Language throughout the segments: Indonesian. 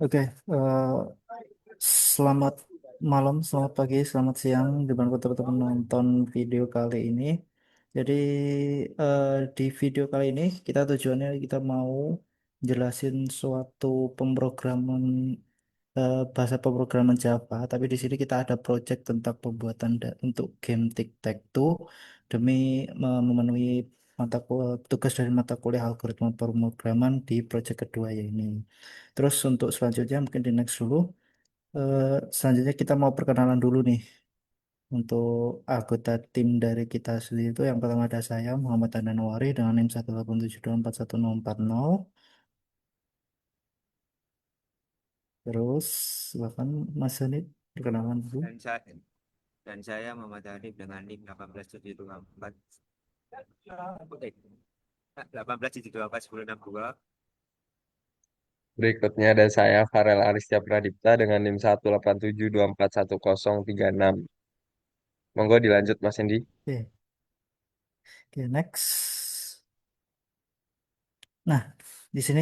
Oke, selamat malam, selamat pagi, selamat siang, dimanapun teman-teman nonton video kali ini. Jadi eh, di video kali ini kita mau jelasin suatu pemrograman bahasa pemrograman Java. Tapi di sini kita ada project tentang pembuatan untuk game Tic-Tac-Toe demi memenuhi tugas dari mata kuliah algoritma pemrograman di project kedua ya ini. Terus untuk selanjutnya mungkin di next dulu. Eh, Selanjutnya kita mau perkenalan dulu nih untuk anggota tim dari kita sendiri itu yang pertama ada saya Muhammad Ananwari dengan NIM 187241040. Terus silakan Mas Hanif perkenalan dulu. dan saya dan saya Muhammad Hanif dengan NIM 1872 1872 Berikutnya ada saya Farel Aristia Pradipta dengan NIM 187241036. Monggo dilanjut Mas Endi. Oke, oke, next. Nah, di sini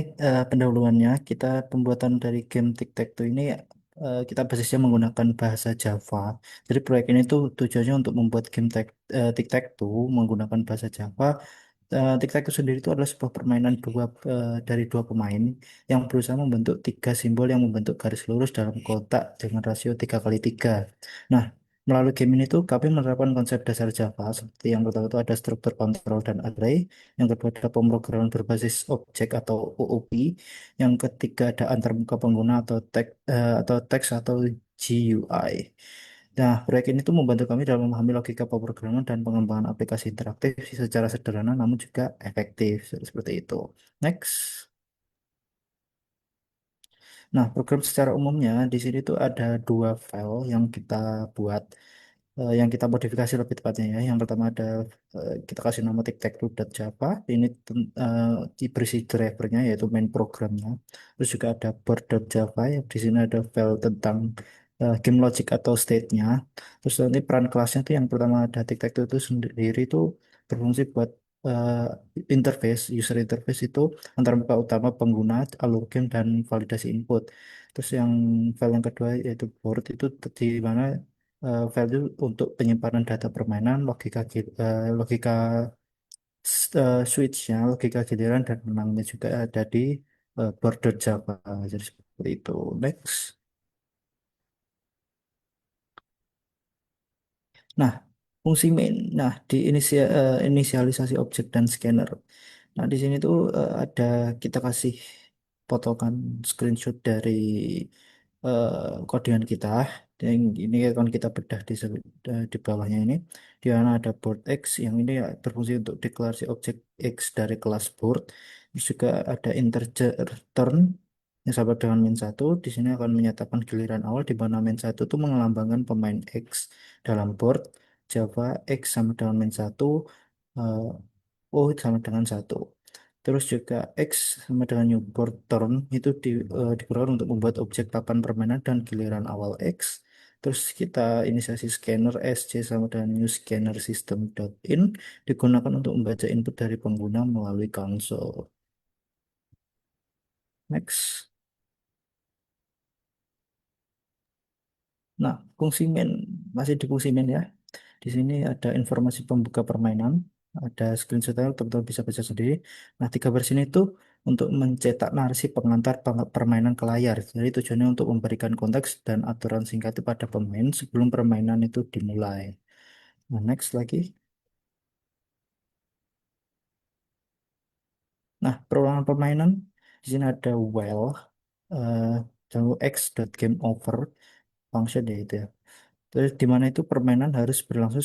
pendahuluannya kita pembuatan dari game Tic-Tac-Toe ini kita basisnya menggunakan bahasa Java. Jadi proyek ini tuh tujuannya untuk membuat game Tic-Tac-Toe menggunakan bahasa Java. Tic-Tac-Toe sendiri itu adalah sebuah permainan dari dua pemain yang berusaha membentuk tiga simbol yang membentuk garis lurus dalam kotak dengan rasio 3 kali 3. Nah, melalui game ini tuh kami menerapkan konsep dasar Java seperti yang pertama itu ada struktur kontrol dan array, yang kedua ada pemrograman berbasis objek atau OOP, yang ketiga ada antarmuka pengguna atau teks atau GUI. Nah, proyek ini tuh membantu kami dalam memahami logika pemrograman dan pengembangan aplikasi interaktif secara sederhana namun juga efektif seperti itu. Next. Nah, program secara umumnya di sini tuh ada dua file yang kita buat, yang kita modifikasi lebih tepatnya ya. Yang pertama ada kita kasih nama tic-tac-toe.java. Ini berisi drivernya yaitu main programnya. Terus juga ada board.java yang di sini ada file tentang game logic atau state-nya. Terus nanti peran kelasnya tuh yang pertama ada tic-tac-toe itu sendiri itu berfungsi buat user interface itu antara muka utama pengguna, alur game, dan validasi input. Terus yang file yang kedua yaitu board itu di mana file itu untuk penyimpanan data permainan, logika switch-nya, logika giliran dan menangnya juga ada di border Java. Jadi seperti itu. Next. Nah, fungsi main. Nah, di inisialisasi objek dan scanner. Nah, di sini tuh ada kita kasih potongan screenshot dari kodean kita. Dan ini akan kita bedah di bawahnya ini. Di mana ada board X yang ini ya berfungsi untuk deklarasi objek X dari kelas board. Terus juga ada integer turn yang sama dengan min 1. Di sini akan menyatakan giliran awal di mana min 1 itu mengelambangkan pemain X dalam board. Java X sama dengan min 1, eh, O sama dengan 1. Terus juga X sama dengan new board turn itu digunakan untuk membuat objek papan permainan dan giliran awal X. Terus kita inisiasi scanner SC sama dengan new scanner system dot in digunakan untuk membaca input dari pengguna melalui konsol. Next. Nah, fungsi main masih di fungsi main ya. Di sini ada informasi pembuka permainan, ada screenshotnya, teman-teman bisa baca sendiri. Nah, tiga baris ini itu untuk mencetak narasi pengantar permainan ke layar. Jadi tujuannya untuk memberikan konteks dan aturan singkat pada pemain sebelum permainan itu dimulai. Nah, next lagi. Nah, perulangan permainan di sini ada while eh tunggu x.gameOver function ya itu ya. Terus di mana itu permainan harus berlangsung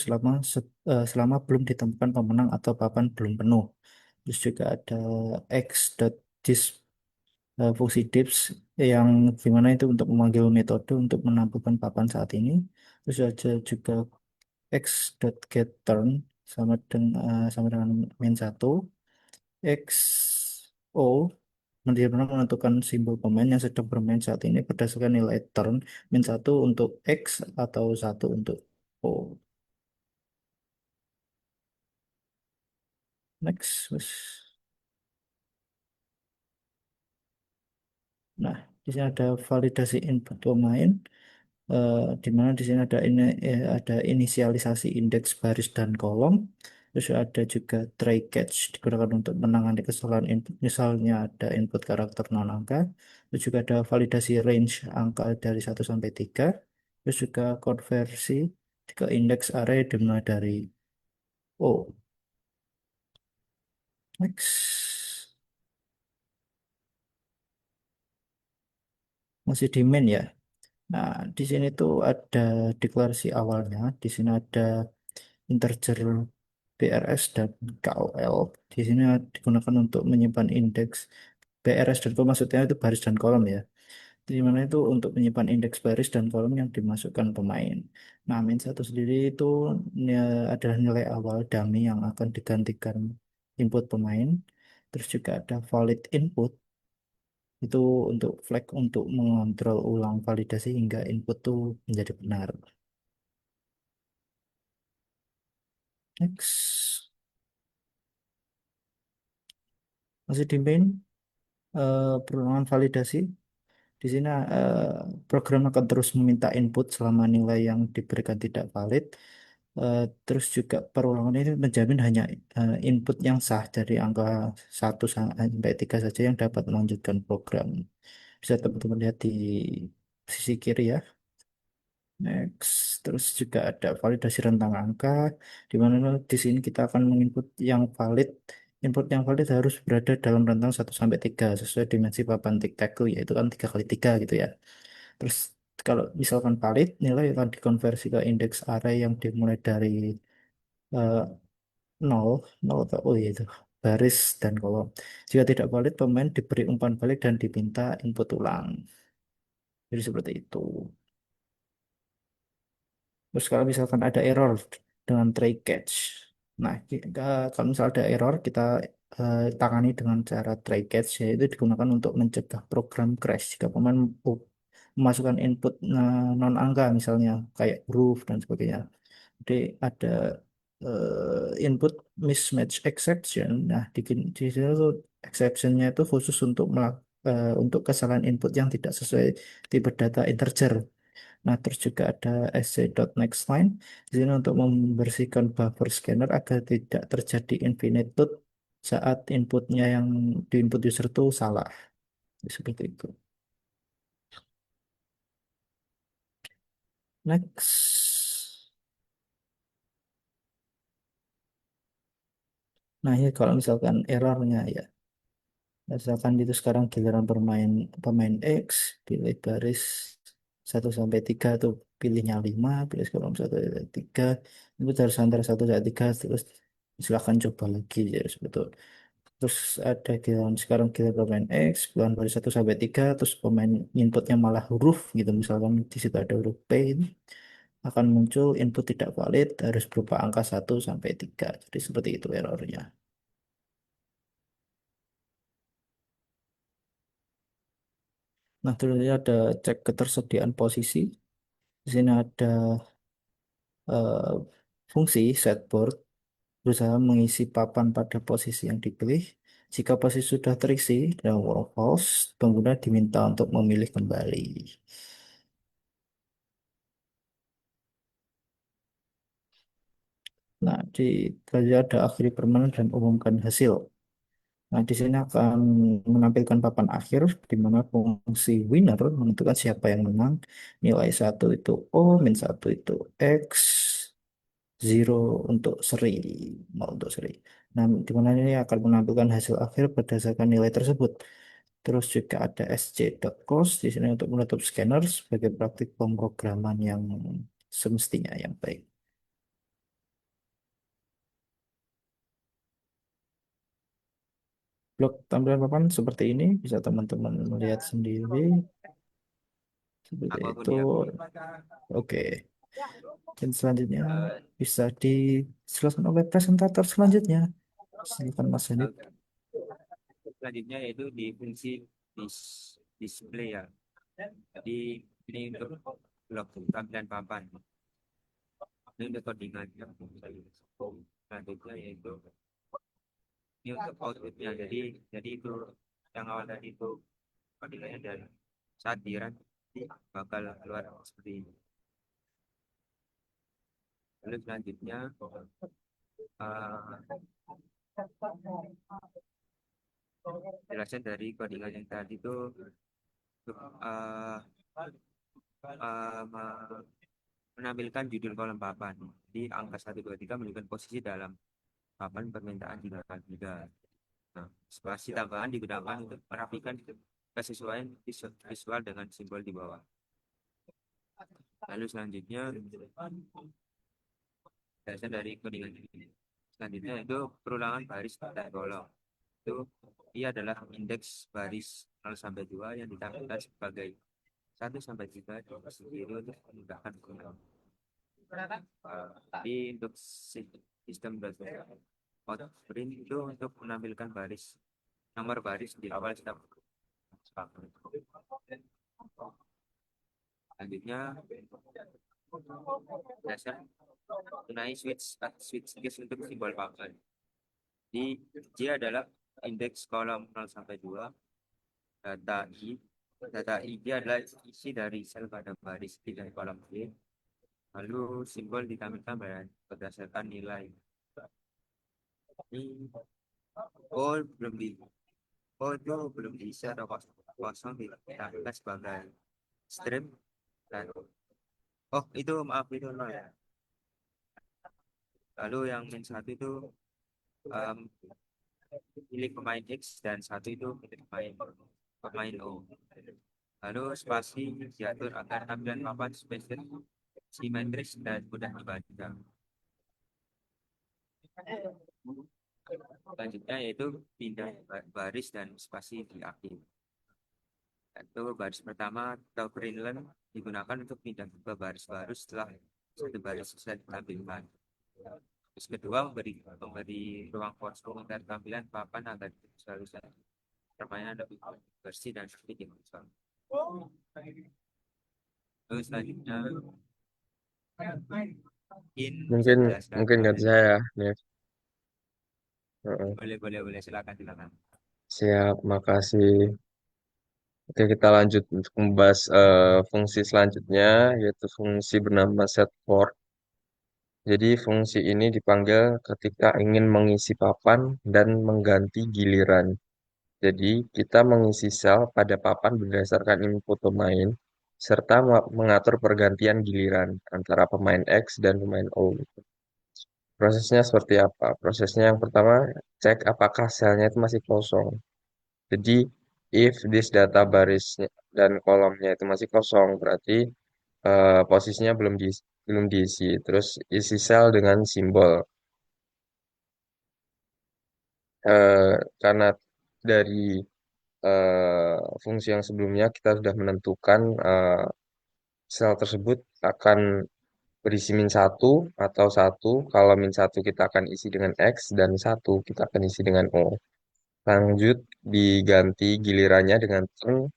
selama belum ditemukan pemenang atau papan belum penuh. Terus juga ada x.dis fungsi dips yang dimana itu untuk memanggil metode untuk menampilkan papan saat ini. Terus ada juga x.getTurn sama dengan min 1. XO menentukan simbol pemain yang sedang bermain saat ini berdasarkan nilai turn min 1 untuk X atau 1 untuk O. Next. Wes. Nah. Di sini ada validasi input pemain, di mana di sini ada ini ada inisialisasi indeks baris dan kolom. Terus ada juga try catch digunakan untuk menangani kesalahan input. Misalnya ada input karakter non angka. Terus juga ada validasi range angka dari 1 sampai 3. Terus juga konversi ke indeks array dimulai dari O. Next. Masih di main ya. Nah, di sini tuh ada deklarasi awalnya. Di sini ada integer BRS dan KOL. Di sini digunakan untuk menyimpan indeks BRS dan kolom, maksudnya itu baris dan kolom ya. Di mana itu untuk menyimpan indeks baris dan kolom yang dimasukkan pemain. Nah, min 1 sendiri itu adalah nilai awal dummy yang akan digantikan input pemain. Terus juga ada valid input, itu untuk flag untuk mengontrol ulang validasi hingga input tuh menjadi benar. Next. Masih di main, perulangan validasi. Di sini program akan terus meminta input selama nilai yang diberikan tidak valid. Terus juga perulangan ini menjamin hanya input yang sah dari angka 1 sampai 3 saja yang dapat melanjutkan program. Bisa teman-teman lihat di sisi kiri ya. Next, terus juga ada validasi rentang angka, di mana di sini kita akan menginput yang valid. Input yang valid harus berada dalam rentang 1 sampai 3 sesuai dimensi papan tic-tac-toe, yaitu kan 3 kali 3 gitu ya. Terus kalau misalkan valid, nilai akan dikonversi ke indeks array yang dimulai dari eh, 0, 0 atau oh iya itu baris dan kolom. Jika tidak valid, pemain diberi umpan balik dan diminta input ulang. Jadi seperti itu. Terus kalau misalkan ada error dengan try catch. Nah, kalau misalnya ada error, kita tangani dengan cara try catch, yaitu digunakan untuk mencegah program crash jika pemain memasukkan input non angka, misalnya kayak huruf dan sebagainya. Jadi ada input mismatch exception. Nah, di sini tuh exceptionnya itu khusus untuk untuk kesalahan input yang tidak sesuai tipe data integer. Nah, terus juga ada sc.nextLine di sini untuk membersihkan buffer scanner agar tidak terjadi infinite loop saat inputnya yang di input user itu salah. Seperti itu. Next. Nah, ini kalau misalkan errornya ya. Misalkan itu sekarang giliran bermain pemain X, pilih baris 1 sampai 3 tuh pilihnya 5, pilih kolom 1 sampai 3, itu harus antara 1 sampai 3, terus silahkan coba lagi ya sebetulnya. Terus ada giliran sekarang giliran pemain X, giliran baris 1 sampai 3, terus pemain inputnya malah huruf gitu, misalkan di situ ada huruf P, ini akan muncul input tidak valid harus berupa angka 1 sampai 3. Jadi seperti itu errornya. Nah, terus ini ada cek ketersediaan posisi. Di sini ada eh, fungsi setboard berusaha mengisi papan pada posisi yang dipilih. Jika posisi sudah terisi dan false, pengguna diminta untuk memilih kembali. Nah, selanjutnya ada akhiri permainan dan umumkan hasil. Nah, di sini akan menampilkan papan akhir di mana fungsi winner menentukan siapa yang menang. Nilai 1 itu O, min 1 itu X, zero untuk seri, nol untuk seri. Nah, di mana ini akan menampilkan hasil akhir berdasarkan nilai tersebut. Terus juga ada sc.close di sini untuk menutup scanner sebagai praktik pemrograman yang semestinya yang baik. Blok tampilan papan seperti ini, bisa teman-teman melihat sendiri. Seperti Apapun itu. dia. Oke. Dan selanjutnya bisa dijelaskan oleh presentator selanjutnya. Silakan Mas Hanif. Selanjutnya yaitu di fungsi display ya. Jadi ini untuk blok tampilan papan. Ini untuk codingan ya. Selanjutnya yaitu ini untuk outputnya. Jadi itu yang awal tadi itu codingannya dari saat di run nanti bakal keluar seperti ini. Lalu selanjutnya eh, penjelasan dari codingan yang tadi itu eh, menampilkan judul kolom papan. Jadi angka 123 menunjukkan posisi dalam papan permintaan juga. Nah, spasi tambahan digunakan untuk merapikan kesesuaian visual dengan simbol di bawah. Lalu selanjutnya dasar dari codingan ini. Selanjutnya itu perulangan baris dan kolom. Itu ia adalah indeks baris 0 sampai 2 yang ditampilkan sebagai 1 sampai 3 di sisi kiri untuk memudahkan penggunaan. Jadi untuk sistem belajar outprint itu untuk menampilkan baris nomor baris di awal setiap papan. Selanjutnya dasar tunai switch case untuk simbol papan. Di J adalah indeks kolom 0 sampai 2, data I. Data I adalah isi dari sel pada baris di dari kolom B. Lalu simbol ditampilkan berdasarkan nilai. Ini oh belum di oh itu belum diisi atau kosong ditampilkan sebagai string dan oh itu maaf itu nol ya. Lalu yang min satu itu um, milik pemain X dan satu itu milik pemain O. Lalu spasi diatur agar tampilan papan spesies simetris dan mudah dibaca. Selanjutnya yaitu pindah baris dan spasi di akhir. Itu baris pertama atau Greenland digunakan untuk pindah ke baris baru setelah satu baris selesai ditampilkan. Terus kedua memberi ruang kosong agar tampilan papan agar selalu permainan lebih bersih dan sedikit visual. Terus selanjutnya mungkin bisa Mungkin dijelaskan mungkin ganti oleh saya, Nif. Heeh. boleh silakan. Siap, makasih. Oke, kita lanjut untuk membahas fungsi selanjutnya, yaitu fungsi bernama setForm. Jadi fungsi ini dipanggil ketika ingin mengisi papan dan mengganti giliran. Jadi kita mengisi sel pada papan berdasarkan input pemain, serta mengatur pergantian giliran antara pemain X dan pemain O. Prosesnya seperti apa? Prosesnya yang pertama, cek apakah selnya itu masih kosong. Jadi, if this data barisnya dan kolomnya itu masih kosong, berarti posisinya belum diisi. Terus isi sel dengan simbol. Karena dari fungsi yang sebelumnya kita sudah menentukan sel tersebut akan berisi min satu atau satu. Kalau min satu kita akan isi dengan X dan satu kita akan isi dengan O. Lanjut diganti gilirannya dengan turn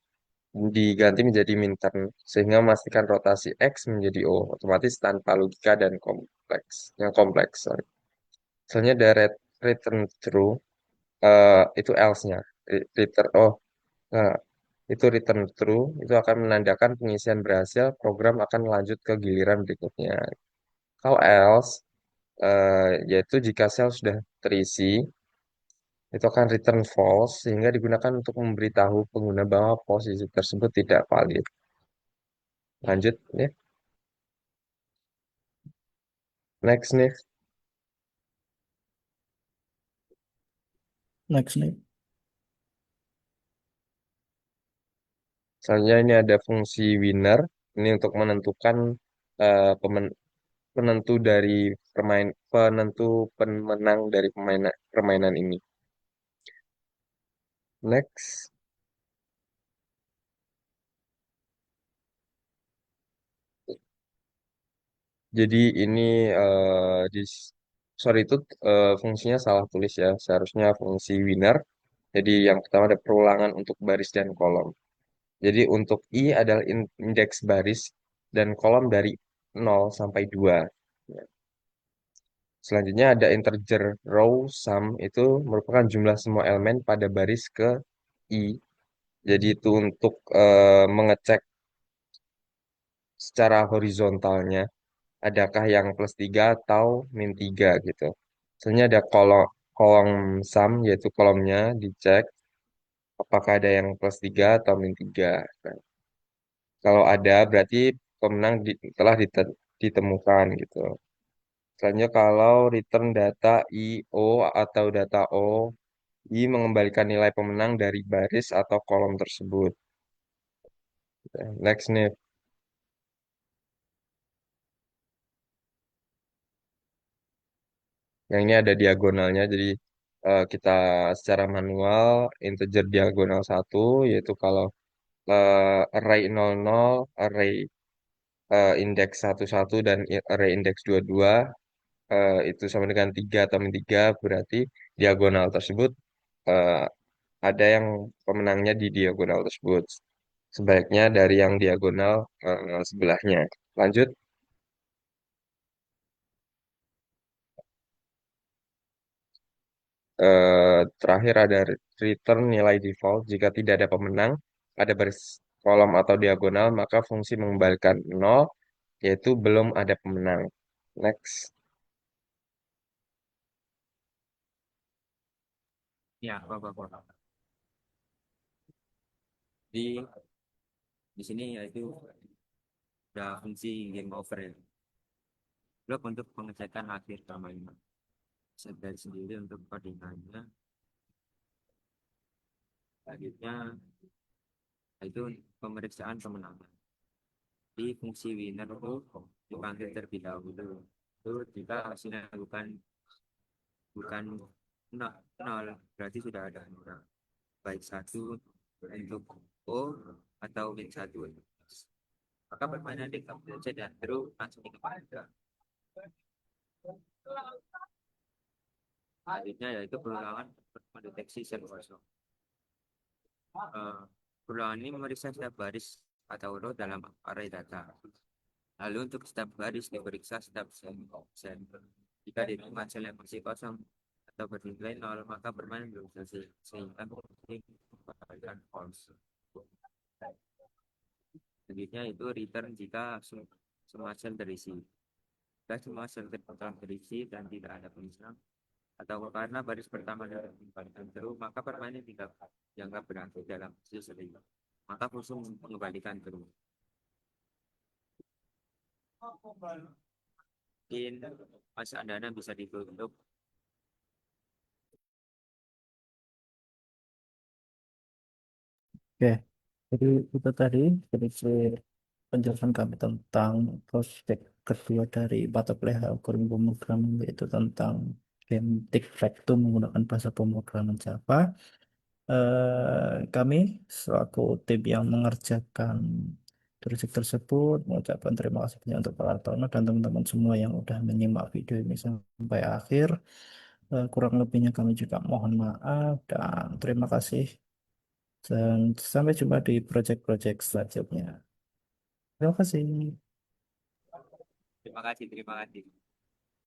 diganti menjadi min turn sehingga memastikan rotasi X menjadi O otomatis tanpa logika dan kompleks. Sorry. Misalnya ada return true itu else-nya. Return nah, itu return true itu akan menandakan pengisian berhasil, program akan lanjut ke giliran berikutnya. Kalau else yaitu jika sel sudah terisi itu akan return false sehingga digunakan untuk memberitahu pengguna bahwa posisi tersebut tidak valid. Lanjut ya. Next nih. Next nih. Selanjutnya ini ada fungsi winner. Ini untuk menentukan penentu dari penentu pemenang dari permainan ini. Next. Jadi ini di sorry itu fungsinya salah tulis ya. Seharusnya fungsi winner. Jadi yang pertama ada perulangan untuk baris dan kolom. Jadi untuk I adalah indeks baris dan kolom dari 0 sampai 2. Ya. Selanjutnya ada integer row sum itu merupakan jumlah semua elemen pada baris ke I Jadi itu untuk mengecek secara horizontalnya, adakah yang plus 3 atau min 3 gitu. Soalnya ada kolom kolom sum, yaitu kolomnya dicek apakah ada yang plus 3 atau min 3. Nah, kalau ada, berarti pemenang telah ditemukan gitu. Selanjutnya kalau return data I, O, atau data O, I mengembalikan nilai pemenang dari baris atau kolom tersebut. Next nih. Yang ini ada diagonalnya, jadi kita secara manual integer diagonal satu, yaitu kalau array 00, array indeks 11, dan array indeks 22 itu sama dengan 3 atau min 3, berarti diagonal tersebut eh, ada yang pemenangnya di diagonal tersebut. Sebaiknya dari yang diagonal sebelahnya. Lanjut. Terakhir ada return nilai default. Jika tidak ada pemenang pada baris kolom atau diagonal, maka fungsi mengembalikan 0, yaitu belum ada pemenang. Next. Ya, Bapak. Di sini yaitu ada fungsi game over ya. Blok untuk pengecekan akhir permainan. Set dari sendiri untuk codingannya. Selanjutnya itu pemeriksaan kemenangan. Di fungsi winner itu dipanggil terlebih dahulu. Itu jika hasilnya bukan nol, berarti sudah ada nol. Baik satu untuk O atau min satu. Maka permainan dikabul saja dan terus langsung dikembalikan. Selanjutnya yaitu perulangan mendeteksi set kosong. Eh, Perulangan ini memeriksa setiap baris atau row dalam array data. Lalu untuk setiap baris diperiksa setiap sen. Jika ditemukan sel yang masih kosong atau bernilai nol, maka permainan belum selesai sehingga mengembalikan false. Selanjutnya itu return jika semua sel terisi. Jika semua sel telah terisi dan tidak ada pemisah atau karena baris pertama dalam dikembalikan terus, maka permainan tidak dianggap berhasil dalam seri. Maka fungsi mengembalikan terus. Mungkin Mas Andana bisa ditutup. Oke, jadi itu tadi sedikit penjelasan kami tentang prospek kedua dari mata kuliah algoritma pemrograman, yaitu tentang game tic-tac-toe menggunakan bahasa pemrograman Java. Kami selaku tim yang mengerjakan proyek tersebut mengucapkan terima kasih banyak untuk Pak Artono dan teman-teman semua yang udah menyimak video ini sampai akhir. Kurang lebihnya kami juga mohon maaf dan terima kasih dan sampai jumpa di proyek-proyek selanjutnya. Terima kasih. Terima kasih.